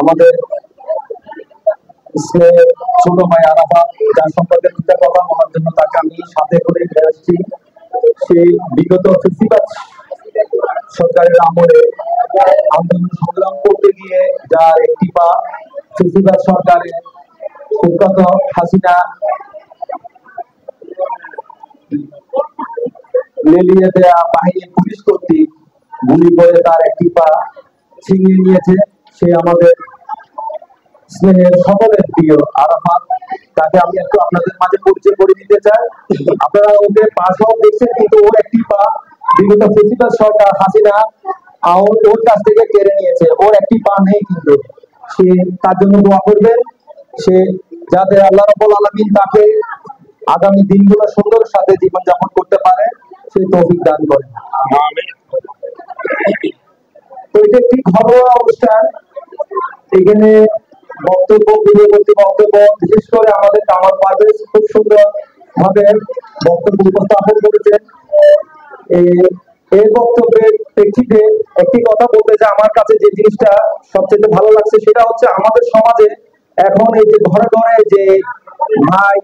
আমাদের ছোট ভাই আরাফাত, যার সম্পর্কে দুটা কথা বলার জন্য তাকে আমি সাথে করে নিয়ে আসছি। সেই বিগত ফেসিবাদ সরকারের আমলে আন্দোলন সংগ্রাম করতে গিয়ে যার একটি পা ফেসিবাদ সরকারের কুখ্যাত হাসিনা লেলিয়ে দেয়া বাহিনীর পুলিশ কর্তৃক গুলি করে তার একটি পা ছিনিয়ে নিয়েছে। সে আমাদের স্নেহের সকলের প্রিয় আরাফাত, তাকে আমি একটু আপনাদের মাঝে পরিচয় করে দিতে চাই। আপনারা ওকে পা সহ দেখছেন, কিন্তু ওর একটি পা বিগত ফেসিবাদ সরকার হাসিনা ওর কাছ থেকে কেড়ে নিয়েছে। ওর একটি পা নেই, কিন্তু সে তার জন্য দোয়া করবেন, সে যাতে আল্লাহ রাব্বুল আলামিন তাকে আগামী দিনগুলো সুন্দর সাথে জীবনযাপন করতে পারে, সেই তৌফিক দান করেন। তো এটা একটি ঘরোয়া অনুষ্ঠান। এখানে বক্তব্য, দূরবর্তী বক্তব্য, বিশেষ করে আমাদের কামাল পারভেজ খুব সুন্দর ভাবে বক্তব্য উপস্থাপন করেছেন। এই বক্তব্যের প্রেক্ষিতে একটি কথা বলতে চাই, আমার কাছে যে জিনিসটা সবচেয়ে ভালো লাগছে সেটা হচ্ছে আমাদের সমাজে এখন এই যে ঘরে ঘরে যে ভাই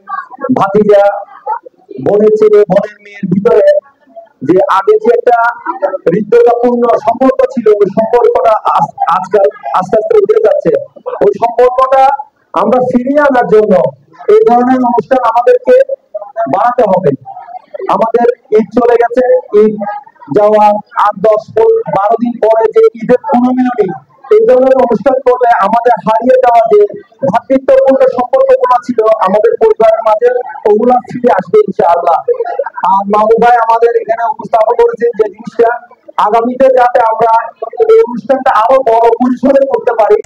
ভাতিজা, বোনের ছেলে বোনের মেয়ের ভিতরে যে আগে যে একটা হৃদ্যতাপূর্ণ সম্পর্ক ছিল, ওই সম্পর্কটা আজকাল আস্তে আস্তে উঠে যাচ্ছে। ওই সম্পর্কটা আমরা ফিরিয়ে আনার জন্য এই ধরনের অনুষ্ঠান আমাদেরকে বাড়াতে হবে। আমাদের ঈদ চলে গেছে, ঈদ যাওয়া 8, 10, 12 দিন পরে যে ঈদের পুনর্মিলনী, এই ধরনের অনুষ্ঠান করলে আমাদের হারিয়ে যাওয়া যে ভ্রাতৃত্বপূর্ণ সম্পর্কগুলো ছিল আমাদের পরিবারের মাঝে, ওগুলা ফিরে আসবে ইনশাআল্লাহ। আর মামু ভাই আমাদের এখানে উপস্থাপন করেছেন যে জিনিসটা, আগামীতে যাতে আমরা এই অনুষ্ঠানটা আরো বড় পরিসরে করতে পারি।